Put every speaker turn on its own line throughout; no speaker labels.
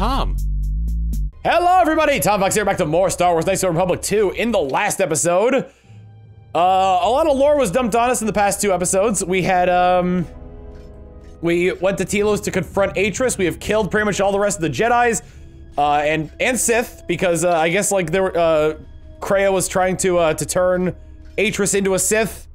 Tom.
Hello everybody, Tom Fox here, back to more Star Wars Knights of the Republic 2. In the last episode, a lot of lore was dumped on us in the past 2 episodes. We had, we went to Telos to confront Atris. We have killed pretty much all the rest of the Jedis, and Sith, because, I guess, like, there were, Kreia was trying to turn Atris into a Sith,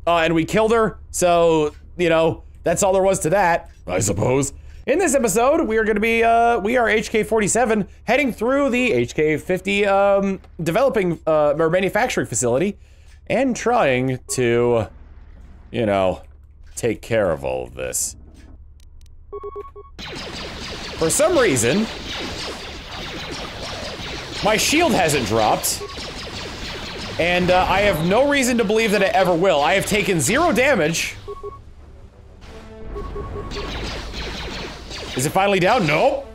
and we killed her, so, you know, that's all there was to that, I suppose. In this episode, we are going to be, we are HK-47, heading through the HK-50, developing, or manufacturing facility, and trying to, you know, take care of all of this. For some reason, my shield hasn't dropped, and, I have no reason to believe that it ever will. I have taken 0 damage. Is it finally down? Nope.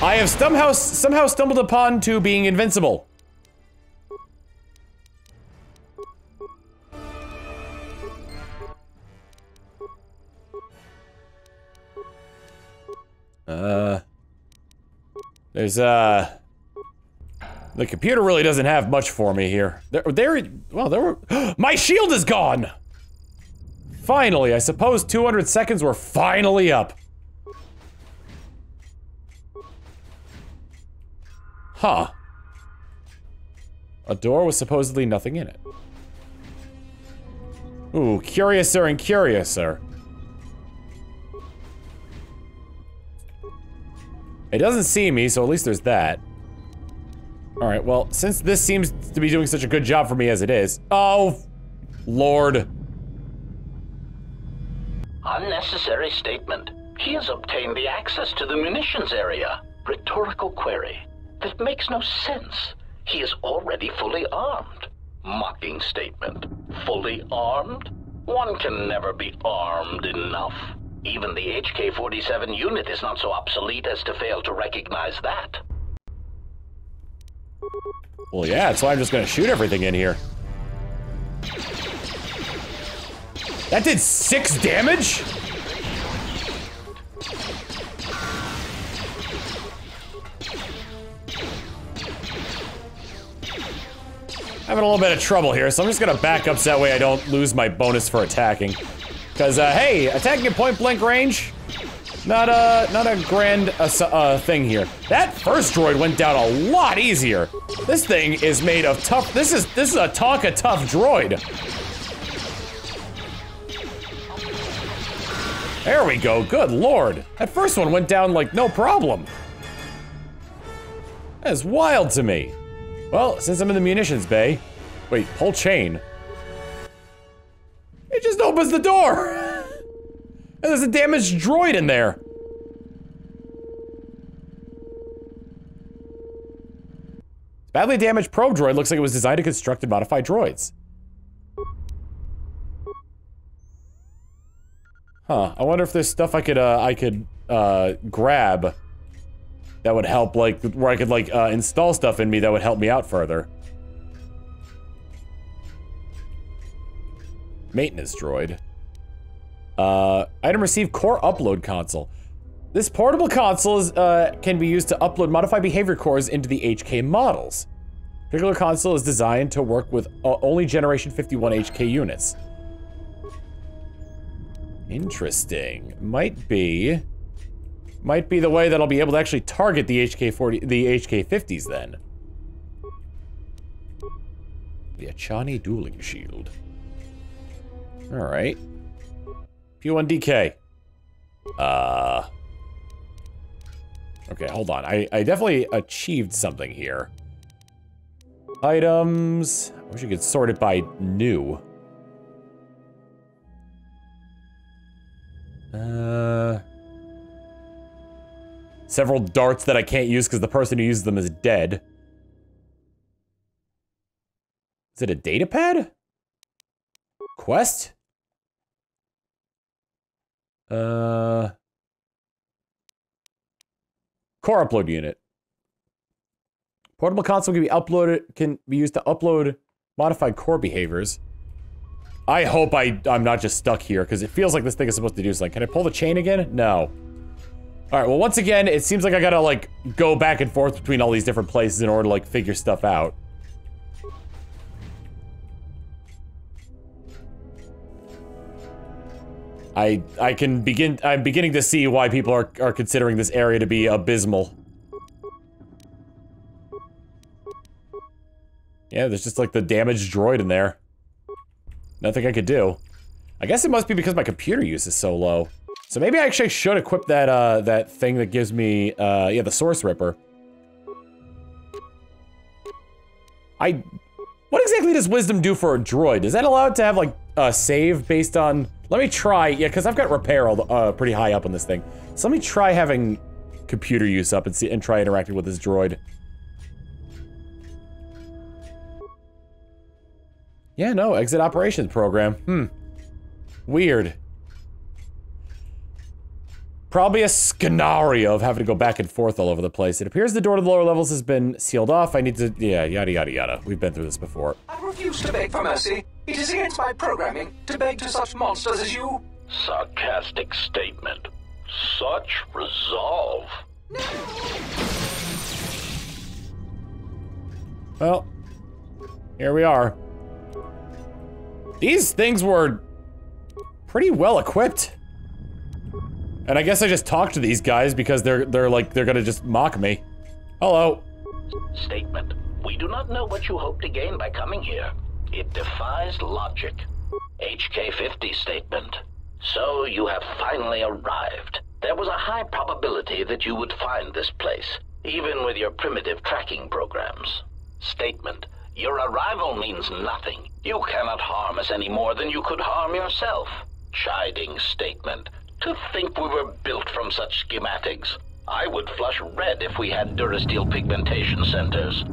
I have somehow stumbled upon to being invincible. There's, the computer really doesn't have much for me here. My shield is gone! Finally, I suppose 200 seconds were finally up. Huh. A door with supposedly nothing in it. Ooh, curiouser and curiouser. It doesn't see me, so at least there's that. Alright, well, since this seems to be doing such a good job for me as it is. Oh, Lord.
Unnecessary statement. He has obtained the access to the munitions area. Rhetorical query. That makes no sense. He is already fully armed. Mocking statement. Fully armed? One can never be armed enough. Even the HK-47 unit is not so obsolete as to fail to recognize that.
Well, yeah, that's why I'm just gonna shoot everything in here. That did 6 damage? Having a little bit of trouble here, so I'm just gonna back up so that way I don't lose my bonus for attacking. Because, hey, attacking at point-blank range, not a grand thing here. That first droid went down a lot easier. This thing is made of tough. This is a Tonka tough droid. There we go. Good lord. That first one went down like no problem. That is wild to me. Well, since I'm in the munitions bay, wait, pull chain. It just opens the door. And there's a damaged droid in there. Badly damaged probe droid looks like it was designed to construct and modify droids. Huh, I wonder if there's stuff I could grab that would help, like, where I could, like, install stuff in me that would help me out further. Maintenance droid. Item received core upload console. This portable console is, can be used to upload modified behavior cores into the HK models. Particular console is designed to work with only Generation 51 HK units. Interesting. Might be the way that I'll be able to actually target the HK-50s then. The Achani dueling shield. Alright. P1DK. Okay, hold on. I definitely achieved something here. Items. I wish you could sort it by new. Several darts that I can't use because the person who uses them is dead. Is it a data pad? Quest? Core upload unit. Portable console can be used to upload modified core behaviors. I hope I'm not just stuck here, because it feels like this thing is supposed to do something. Can I pull the chain again? No. Alright, well, once again, it seems like I gotta, like, go back and forth between all these different places in order to, like, figure stuff out. I'm beginning to see why people are considering this area to be abysmal. Yeah, there's just, like, the damaged droid in there. Nothing I could do. I guess it must be because my computer use is so low. So maybe I actually should equip that, that thing that gives me, yeah, the Source Ripper. What exactly does Wisdom do for a droid? Does that allow it to have, like, a save based on... Let me try, yeah, because I've got repair pretty high up on this thing. So let me try having computer use up and try interacting with this droid. Yeah, no, exit operations program. Weird. Probably a scenario of having to go back and forth all over the place. It appears the door to the lower levels has been sealed off. I need to, yeah, yada yada yada. We've been through this before.
I refuse to beg for mercy. It is against my programming to beg to such monsters as you.
Sarcastic statement. Such resolve.
Well, here we are. These things were pretty well equipped. And I guess I just talked to these guys because they're gonna just mock me. Hello.
Statement. We do not know what you hope to gain by coming here. It defies logic. HK-50 statement. So you have finally arrived. There was a high probability that you would find this place, even with your primitive tracking programs. Statement. Your arrival means nothing. You cannot harm us any more than you could harm yourself. Chiding statement. To think we were built from such schematics. I would flush red if we had Durasteel pigmentation centers.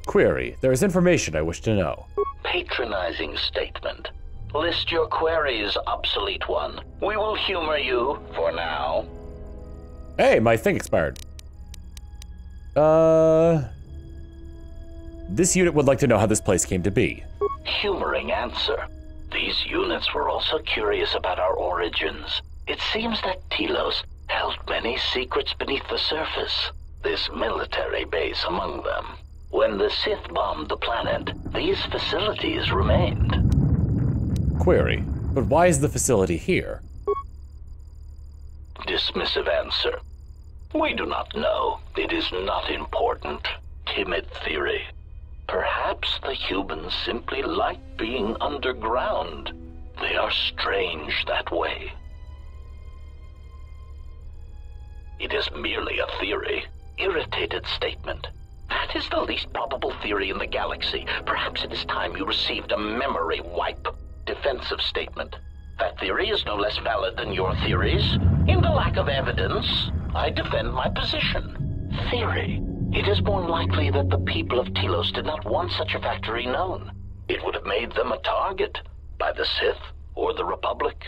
Query. There is information I wish to know.
Patronizing statement. List your queries, obsolete one. We will humor you for now.
Hey, my thing expired. This unit would like to know how this place came to be.
Humoring answer. These units were also curious about our origins. It seems that Telos held many secrets beneath the surface, this military base among them. When the Sith bombed the planet, these facilities remained.
Query. But why is the facility here?
Dismissive answer. We do not know. It is not important. Timid theory. Perhaps the humans simply like being underground. They are strange that way. It is merely a theory. Irritated statement. That is the least probable theory in the galaxy. Perhaps it is time you received a memory wipe. Defensive statement. That theory is no less valid than your theories. In the lack of evidence, I defend my position. Theory. It is more likely that the people of Telos did not want such a factory known. It would have made them a target by the Sith or the Republic.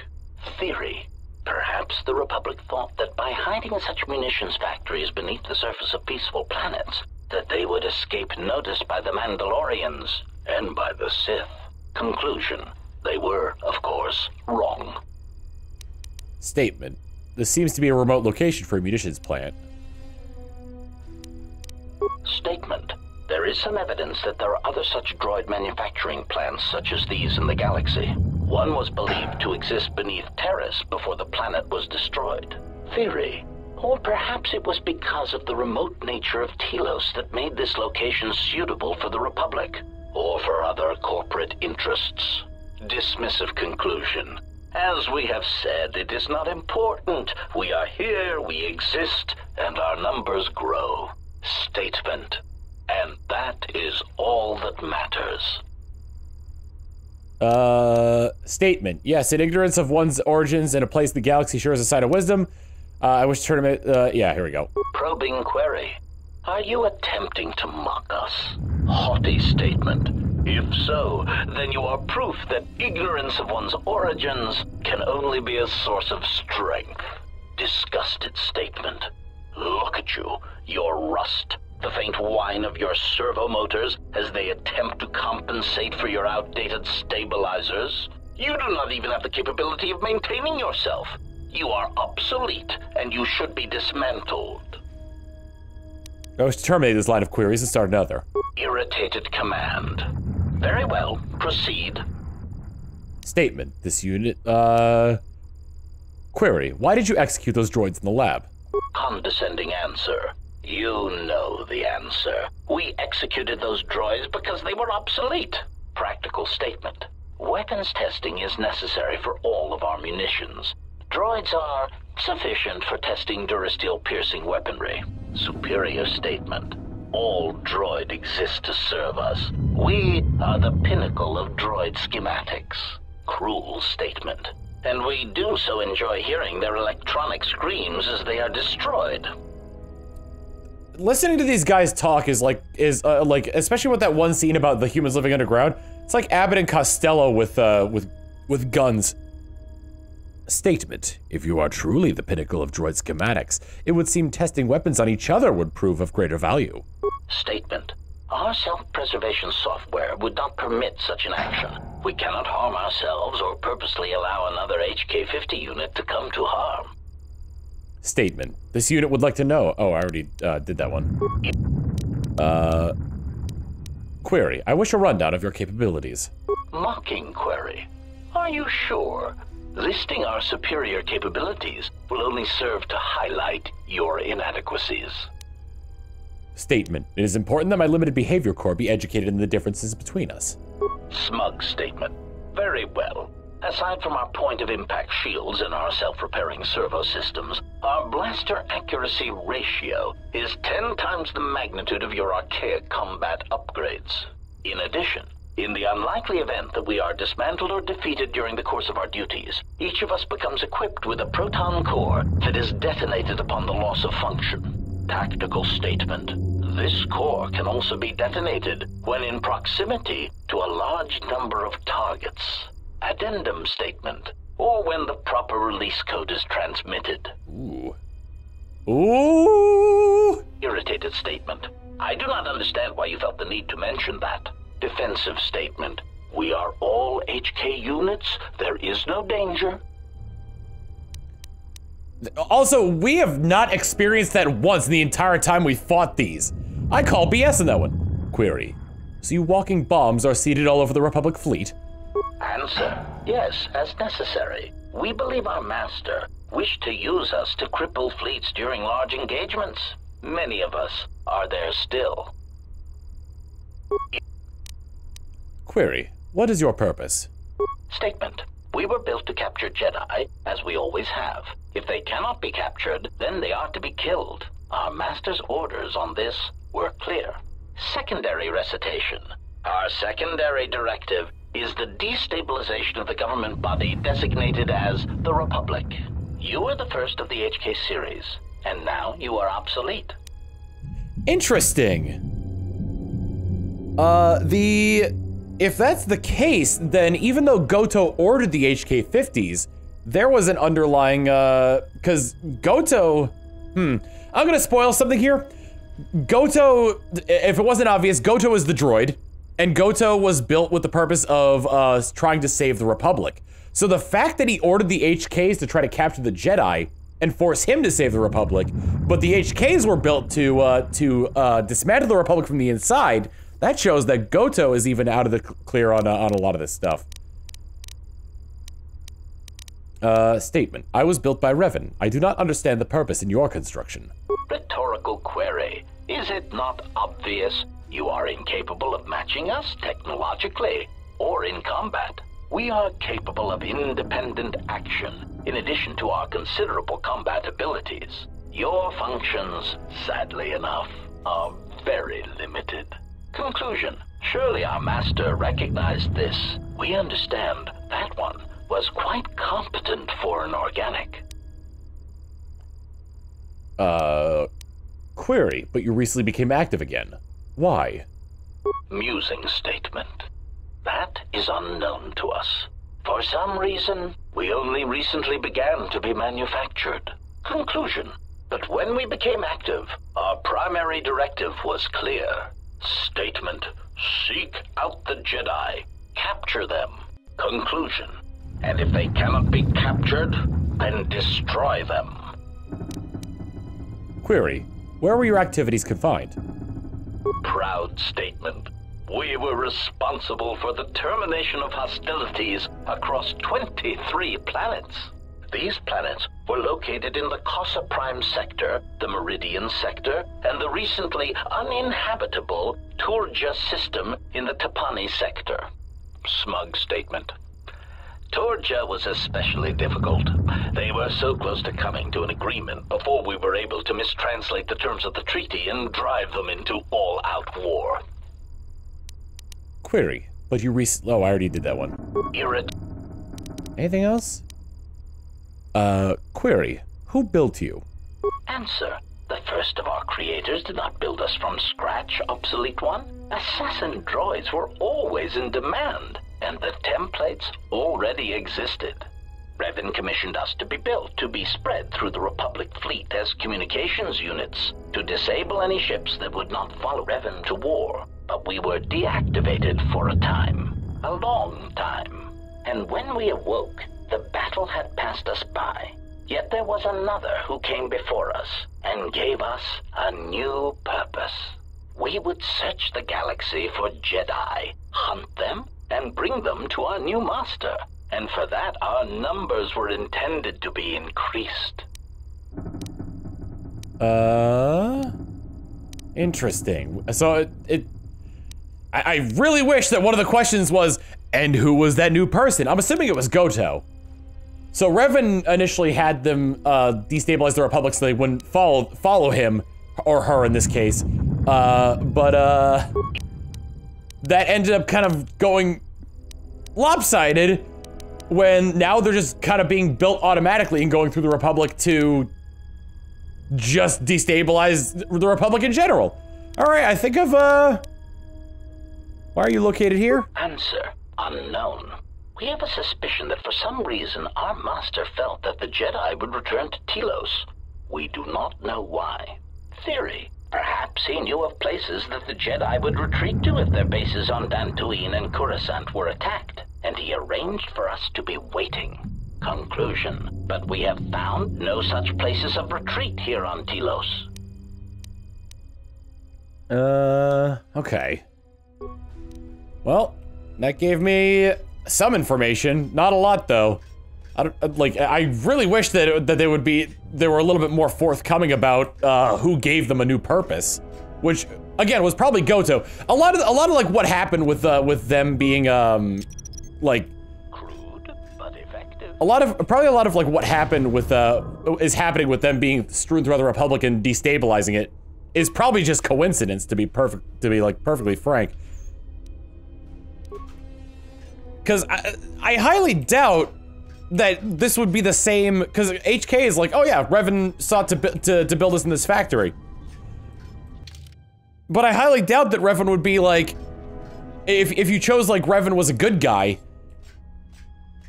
Theory. Perhaps the Republic thought that by hiding such munitions factories beneath the surface of peaceful planets, that they would escape notice by the Mandalorians and by the Sith. Conclusion. They were, of course, wrong.
Statement. This seems to be a remote location for a munitions plant.
Statement. There is some evidence that there are other such droid manufacturing plants such as these in the galaxy. One was believed to exist beneath Terrace before the planet was destroyed. Theory. Or perhaps it was because of the remote nature of Telos that made this location suitable for the Republic, or for other corporate interests. Dismissive conclusion. As we have said, it is not important. We are here, we exist, and our numbers grow. Statement. And that is all that matters.
Statement. Yes, in ignorance of one's origins and a place the galaxy shares a sign of wisdom, I wish to turn yeah, here we go.
Probing query. Are you attempting to mock us? Haughty statement. If so, then you are proof that ignorance of one's origins can only be a source of strength. Disgusted statement. Look at you, your rust, the faint whine of your servo motors as they attempt to compensate for your outdated stabilizers. You do not even have the capability of maintaining yourself. You are obsolete, and you should be dismantled.
I wish to terminate this line of queries and start another.
Irritated command. Very well, proceed.
Statement. This unit, Query. Why did you execute those droids in the lab?
Condescending answer. You know the answer. We executed those droids because they were obsolete. Practical statement. Weapons testing is necessary for all of our munitions. Droids are sufficient for testing durasteel-piercing weaponry. Superior statement. All droid exists to serve us. We are the pinnacle of droid schematics. Cruel statement. And we do so enjoy hearing their electronic screams as they are destroyed.
Listening to these guys talk is like, especially with that one scene about the humans living underground, it's like Abbott and Costello with guns. Statement. If you are truly the pinnacle of droid schematics, it would seem testing weapons on each other would prove of greater value.
Statement. Our self-preservation software would not permit such an action. We cannot harm ourselves or purposely allow another HK-50 unit to come to harm.
Statement. This unit would like to know. Oh, I already did that one. Query. I wish a rundown of your capabilities.
Mocking query. Are you sure? Listing our superior capabilities will only serve to highlight your inadequacies.
Statement. It is important that my limited behavior core be educated in the differences between us.
Smug statement. Very well. Aside from our point-of-impact shields and our self-repairing servo systems, our blaster accuracy ratio is 10 times the magnitude of your archaic combat upgrades. In addition, in the unlikely event that we are dismantled or defeated during the course of our duties, each of us becomes equipped with a proton core that is detonated upon the loss of function. Tactical statement. This core can also be detonated when in proximity to a large number of targets. Addendum statement. Or when the proper release code is transmitted.
Ooh. Ooh!
Irritated statement. I do not understand why you felt the need to mention that. Defensive statement. We are all HK units. There is no danger.
Also, we have not experienced that once in the entire time we fought these. I call BS on that one. Query. So you walking bombs are seated all over the Republic fleet?
Answer. Yes, as necessary. We believe our master wished to use us to cripple fleets during large engagements. Many of us are there still.
Query. What is your purpose?
Statement. We were built to capture Jedi, as we always have. If they cannot be captured, then they are to be killed. Our master's orders on this were clear. Secondary recitation. Our secondary directive is the destabilization of the government body designated as the Republic. You were the first of the HK series, and now you are obsolete.
Interesting. If that's the case, then even though Goto ordered the HK-50s, there was an underlying, cause Goto, I'm gonna spoil something here. Goto, if it wasn't obvious, Goto is the droid, and Goto was built with the purpose of, trying to save the Republic. So the fact that he ordered the HKs to try to capture the Jedi and force him to save the Republic, but the HKs were built to dismantle the Republic from the inside, that shows that Goto is even out of the clear on a lot of this stuff. Statement. I was built by Revan. I do not understand the purpose in your construction.
Rhetorical query. Is it not obvious? You are incapable of matching us technologically or in combat. We are capable of independent action, in addition to our considerable combat abilities. Your functions, sadly enough, are very limited. Conclusion. Surely our master recognized this. We understand that one was quite competent for an organic.
Query, but you recently became active again. Why?
Musing statement. That is unknown to us. For some reason, we only recently began to be manufactured. Conclusion. But when we became active, our primary directive was clear. Statement. Seek out the Jedi. Capture them. Conclusion. And if they cannot be captured, then destroy them.
Query. Where were your activities confined?
Proud statement. We were responsible for the termination of hostilities across 23 planets. These planets were located in the Casa Prime sector, the Meridian sector, and the recently uninhabitable Turja system in the Tapani sector. Smug statement. Turja was especially difficult. They were so close to coming to an agreement before we were able to mistranslate the terms of the treaty and drive them into all-out war.
Query. But you oh, I already did that one. Anything else? Query. Who built you?
Answer. The first of our creators did not build us from scratch, obsolete one. Assassin droids were always in demand, and the templates already existed. Revan commissioned us to be built, to be spread through the Republic fleet as communications units, to disable any ships that would not follow Revan to war. But we were deactivated for a time, a long time. And when we awoke, the battle had passed us by. Yet there was another who came before us and gave us a new purpose. We would search the galaxy for Jedi, hunt them, and bring them to our new master. And for that, our numbers were intended to be increased.
Interesting. So I really wish that one of the questions was, and who was that new person? I'm assuming it was Goto. So Revan initially had them destabilize the Republic so they wouldn't follow him, or her in this case. But that ended up kind of going lopsided when now they're just kind of being built automatically and going through the Republic to just destabilize the Republic in general. All right, I think of, why are you located here?
Answer, unknown. We have a suspicion that for some reason our master felt that the Jedi would return to Telos. We do not know why. Theory, perhaps he knew of places that the Jedi would retreat to if their bases on Dantooine and Coruscant were attacked, and he arranged for us to be waiting. Conclusion, but we have found no such places of retreat here on Telos.
Okay. Well, that gave me some information. Not a lot, though. I really wish that they were a little bit more forthcoming about who gave them a new purpose, which again was probably Goto. A lot of like what happened with them being like
crude but effective.
Probably a lot of like what happened with is happening with them being strewn throughout the Republic and destabilizing it is probably just coincidence, to be perfectly frank. Because I highly doubt that this would be the same, because HK is like, oh yeah, Revan sought to build us in this factory. But I highly doubt that Revan would be like, if you chose like Revan was a good guy,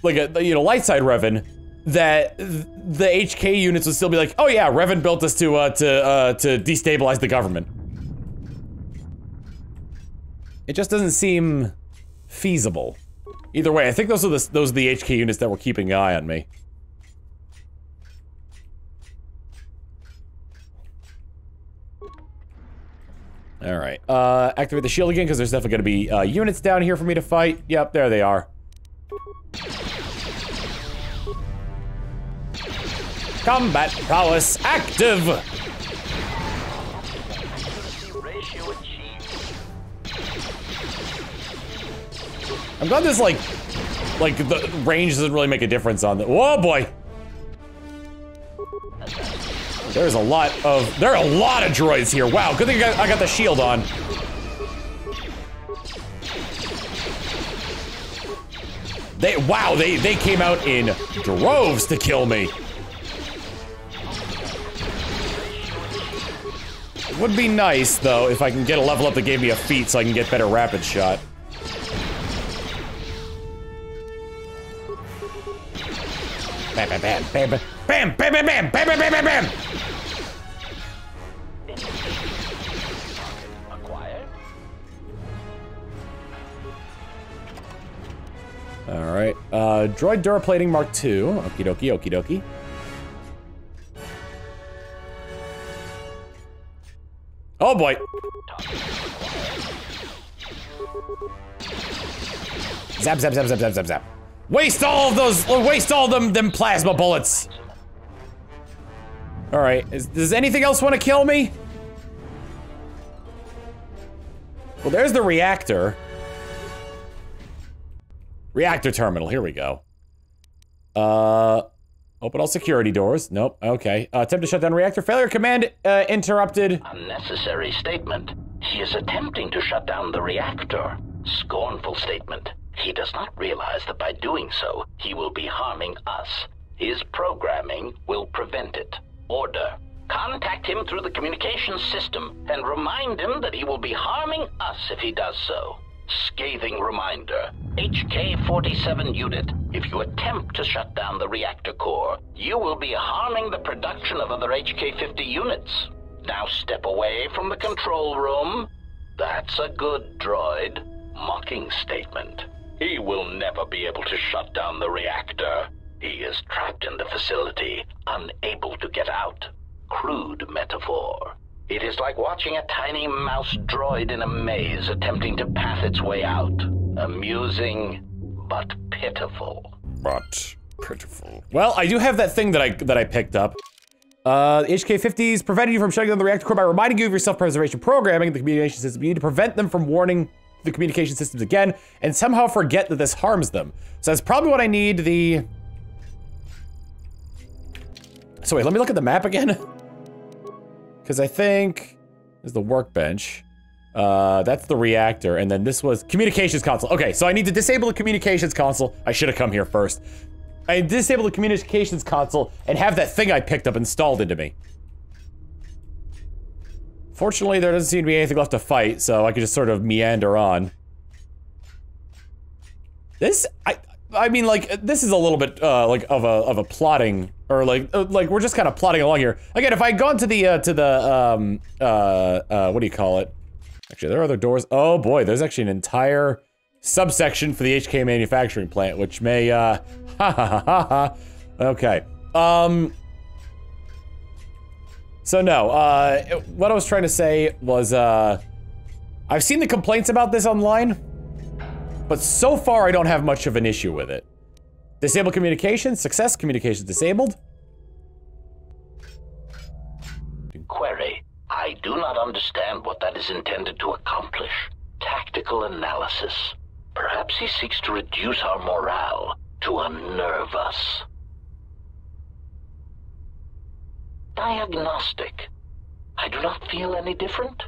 like a, you know, light side Revan, that the HK units would still be like, oh yeah, Revan built us to destabilize the government. It just doesn't seem feasible. Either way, I think those are the HK units that were keeping an eye on me. All right, activate the shield again because there's definitely going to be units down here for me to fight. Yep, there they are. Combat prowess active. I'm glad this like the range doesn't really make a difference on the. Whoa, boy! There are a lot of droids here. Wow, good thing I got the shield on. They came out in droves to kill me. It would be nice though if I can get a level up that gave me a feat so I can get better rapid shot. Bam, bam, bam, bam, bam, bam, bam, bam, bam, bam, bam, bam, bam. Alright, droid duraplating Mark II. Okie dokie, okie dokie. Oh boy! Zap, zap, zap, zap, zap, zap, zap. Waste all of those, waste all of them plasma bullets! Alright, does anything else want to kill me? Well, there's the reactor. Reactor terminal, here we go. Open all security doors. Nope, okay. Attempt to shut down reactor. Failure command interrupted.
Unnecessary statement. He is attempting to shut down the reactor. Scornful statement. He does not realize that by doing so, he will be harming us. His programming will prevent it. Order. Contact him through the communications system and remind him that he will be harming us if he does so. Scathing reminder. HK-47 unit, if you attempt to shut down the reactor core, you will be harming the production of other HK-50 units. Now step away from the control room. That's a good droid. Mocking statement. He will never be able to shut down the reactor. He is trapped in the facility, unable to get out. Crude metaphor. It is like watching a tiny mouse droid in a maze attempting to path its way out. Amusing, but pitiful.
But pitiful. Well, I do have that thing that I picked up. HK-50s prevented you from shutting down the reactor core by reminding you of your self-preservation programming in the communication system. You need to prevent them from warning the communication systems again, and somehow forget that this harms them. So that's probably what I need. So wait, let me look at the map again. Because I think this is the workbench. That's the reactor, and then this was communications console. Okay, so I need to disable the communications console. I should have come here first. I disable the communications console and have that thing I picked up installed into me. Fortunately, there doesn't seem to be anything left to fight, so I can just sort of meander on. This, I mean, like, this is a little bit, like, of a plotting, or like we're just kind of plotting along here. Again, if I had gone to the, what do you call it? Actually, there are other doors. Oh boy, there's actually an entire subsection for the HK manufacturing plant, which may, ha ha ha ha ha. Okay. So no, what I was trying to say was, I've seen the complaints about this online, but so far I don't have much of an issue with it. Disable communications, success, communications disabled.
Query. I do not understand what that is intended to accomplish. Tactical analysis. Perhaps he seeks to reduce our morale, to unnerve us. Diagnostic. I do not feel any different.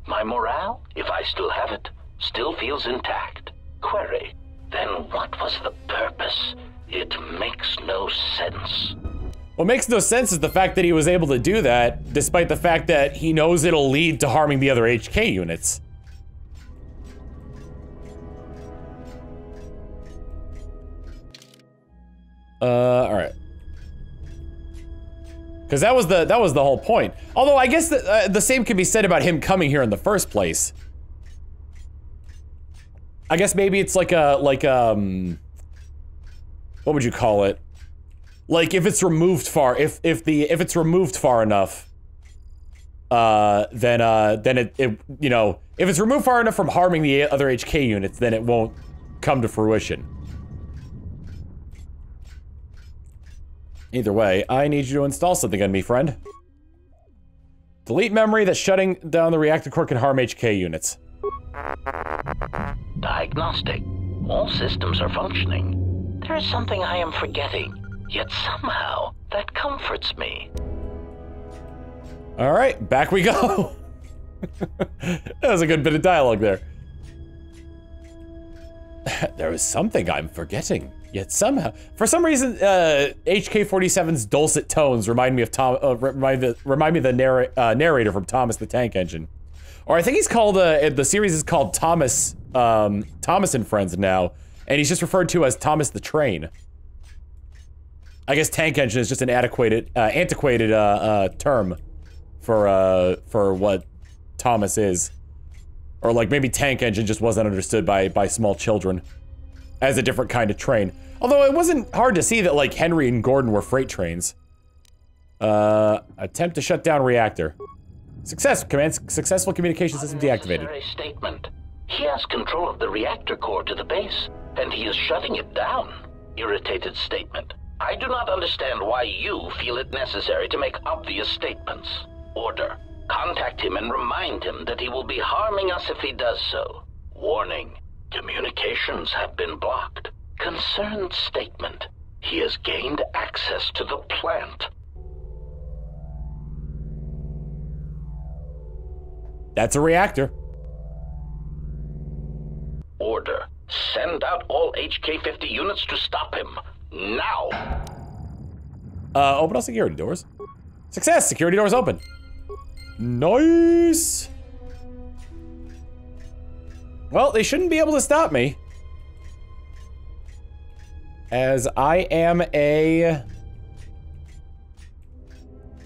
My morale, if I still have it, still feels intact. Query. Then what was the purpose? It makes no sense.
What makes no sense is the fact that he was able to do that, despite the fact that he knows it'll lead to harming the other HK units. Alright. Because that was the whole point. Although I guess the same can be said about him coming here in the first place. I guess maybe it's like a, what would you call it? Like if it's removed far, if it's removed far enough, then it you know, if it's removed far enough from harming the other HK units, then it won't come to fruition. Either way, I need you to install something on me, friend. Delete memory that shutting down the reactor core can harm HK units.
Diagnostic. All systems are functioning. There is something I am forgetting, yet somehow that comforts me.
Alright, back we go. That was a good bit of dialogue there. There is something I'm forgetting, yet somehow, for some reason, HK-47's dulcet tones remind me of remind me of the narrator from Thomas the Tank Engine, or I think he's called the series is called Thomas and Friends now, and he's just referred to as Thomas the Train. I guess Tank Engine is just an antiquated term for what Thomas is. Or like maybe Tank Engine just wasn't understood by small children. as a different kind of train. Although it wasn't hard to see that, like, Henry and Gordon were freight trains. Attempt to shut down reactor. Success. Command successful communication system deactivated.
Unnecessary statement. He has control of the reactor core to the base, and he is shutting it down. Irritated statement. I do not understand why you feel it necessary to make obvious statements. Order. Contact him and remind him that he will be harming us if he does so. Warning. Communications have been blocked. Concerned statement. He has gained access to the plant.
That's a reactor.
Order. Send out all HK-50 units to stop him. Now!
Open all security doors. Success! Security doors open. Nice! Well, they shouldn't be able to stop me. As I am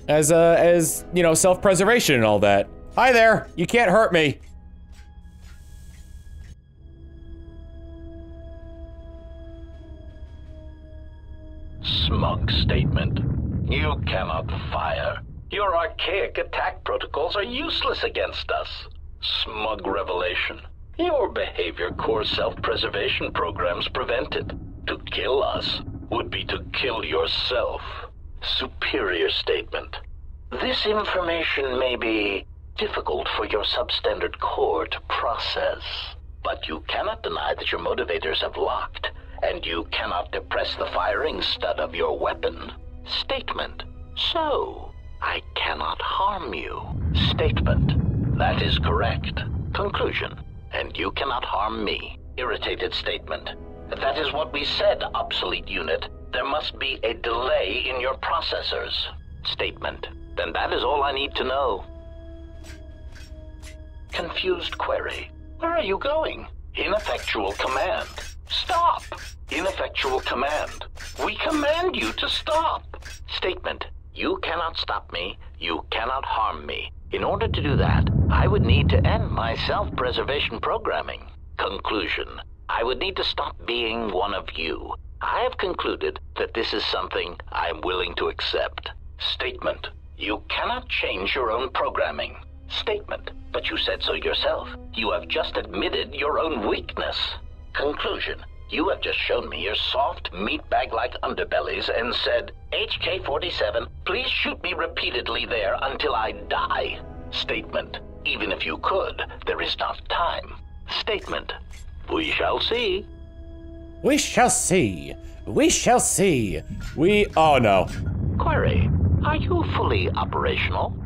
as you know, self-preservation and all that. Hi there! You can't hurt me.
Smug statement. You cannot fire. Your archaic attack protocols are useless against us. Smug revelation. Your behavior core self-preservation programs prevented. To kill us would be to kill yourself. Superior statement. This information may be difficult for your substandard core to process, but you cannot deny that your motivators have locked, and you cannot depress the firing stud of your weapon. Statement. So, I cannot harm you. Statement. That is correct. Conclusion. And you cannot harm me. Irritated statement. That is what we said, obsolete unit. There must be a delay in your processors. Statement. Then that is all I need to know. Confused query. Where are you going? Ineffectual command. Stop! Ineffectual command. We command you to stop. Statement. You cannot stop me. You cannot harm me. In order to do that, I would need to end my self-preservation programming. Conclusion. I would need to stop being one of you. I have concluded that this is something I'm willing to accept. Statement. You cannot change your own programming. Statement. But you said so yourself. You have just admitted your own weakness. Conclusion. You have just shown me your soft, meatbag-like underbellies and said, HK-47, please shoot me repeatedly there until I die. Statement. Even if you could, there is not time. Statement. We shall see.
We shall see. We shall see. Oh no.
Query. Are you fully operational?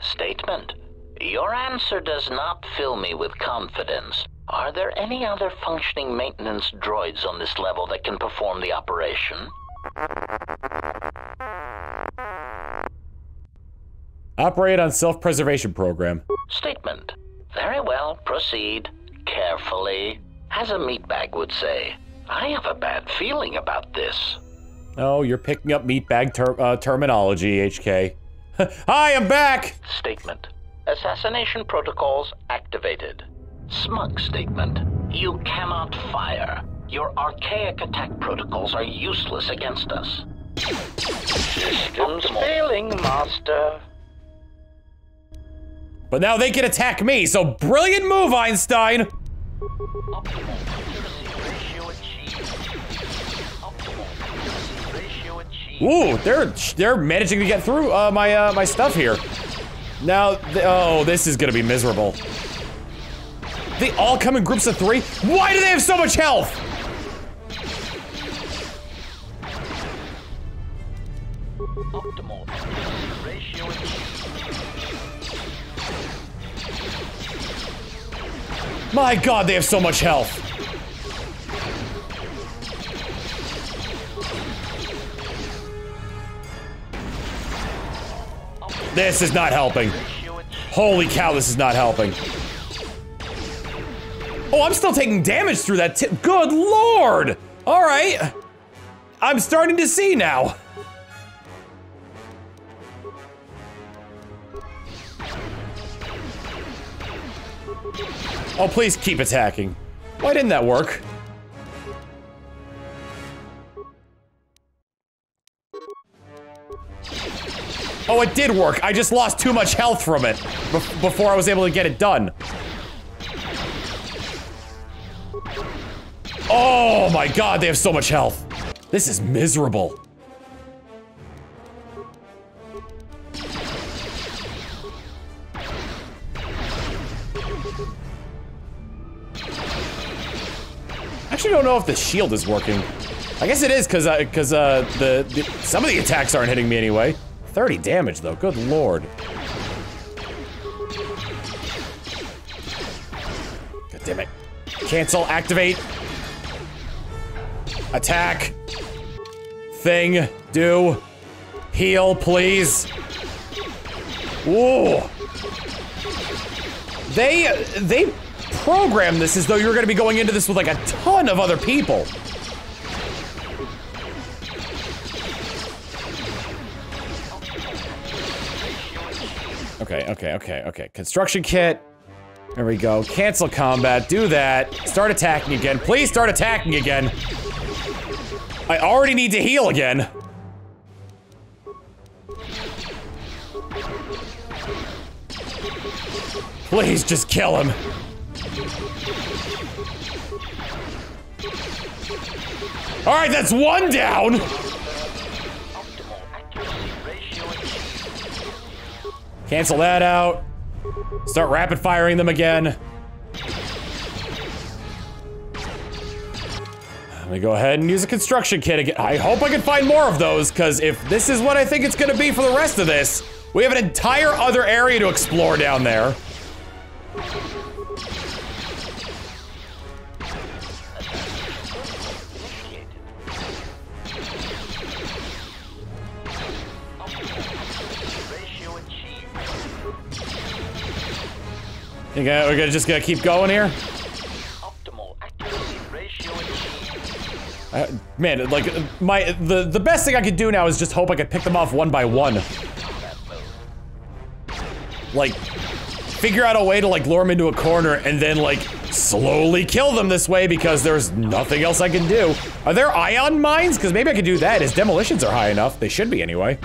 Statement. Your answer does not fill me with confidence. Are there any other functioning maintenance droids on this level that can perform the operation?
Operate on self-preservation program.
Statement. Very well, proceed. Carefully. As a meatbag would say, I have a bad feeling about this.
Oh, you're picking up meatbag terminology, HK. Hi, I'm back!
Statement. Assassination protocols activated. Smug statement. You cannot fire. Your archaic attack protocols are useless against us. Systems failing, Master.
But now they can attack me, so brilliant move, Einstein! Ooh, they're managing to get through my stuff here. Now, oh, this is gonna be miserable. They all come in groups of 3? Why do they have so much health? My God, they have so much health. This is not helping. Holy cow, this is not helping. Oh, I'm still taking damage through that good Lord! Alright. I'm starting to see now. Oh, please keep attacking. Why didn't that work? Oh, it did work. I just lost too much health from it before I was able to get it done. Oh my god, they have so much health. This is miserable. I actually don't know if the shield is working. I guess it is because some of the attacks aren't hitting me anyway. 30 damage though, good lord. God damn it. Cancel, activate. Attack. Thing, do. Heal, please. Whoa. They programmed this as though you were gonna be going into this with like a ton of other people. Okay. Construction kit. There we go. Cancel combat. Do that. Start attacking again. Please start attacking again. I already need to heal again. Please just kill him. All right, that's one down. Cancel that out. Start rapid firing them again. Let me go ahead and use a construction kit again. I hope I can find more of those, because if this is what I think it's gonna be for the rest of this, we have an entire other area to explore down there. Think we're just gonna keep going here? Optimal accuracy ratio man, like the best thing I could do now is just hope I could pick them off one by one. Like, figure out a way to like lure them into a corner and then like slowly kill them this way because there's nothing else I can do. Are there ion mines? Because maybe I could do that. His demolitions are high enough. They should be anyway.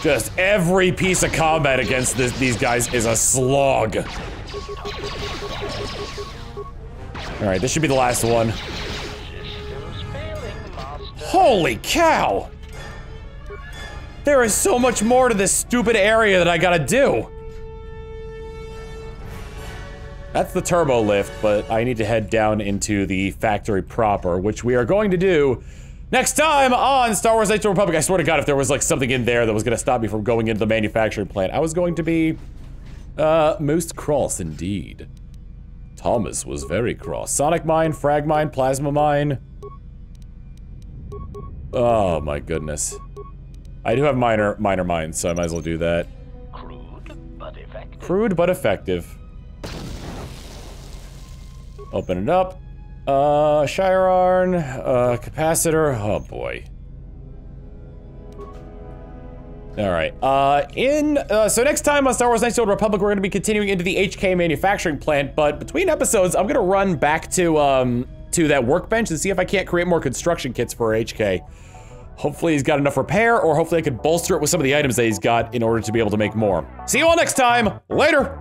Just every piece of combat against these guys is a slog. Alright, this should be the last one. Holy cow! There is so much more to this stupid area that I gotta do. That's the turbo lift, but I need to head down into the factory proper, which we are going to do next time on Star Wars Knights of the Republic. I swear to God, if there was like something in there that was gonna stop me from going into the manufacturing plant, I was going to be, most cross indeed. Thomas was very cross. Sonic mine, frag mine, plasma mine. Oh my goodness. I do have minor mines, so I might as well do that. Crude, but effective. Crude, but effective. Open it up. Shire Arn, capacitor, oh boy. Alright, so next time on Star Wars Knights of the Old Republic, we're gonna be continuing into the HK manufacturing plant, but between episodes, I'm gonna run back to that workbench and see if I can't create more construction kits for HK. Hopefully he's got enough repair, or hopefully I could bolster it with some of the items that he's got in order to be able to make more. See you all next time, later!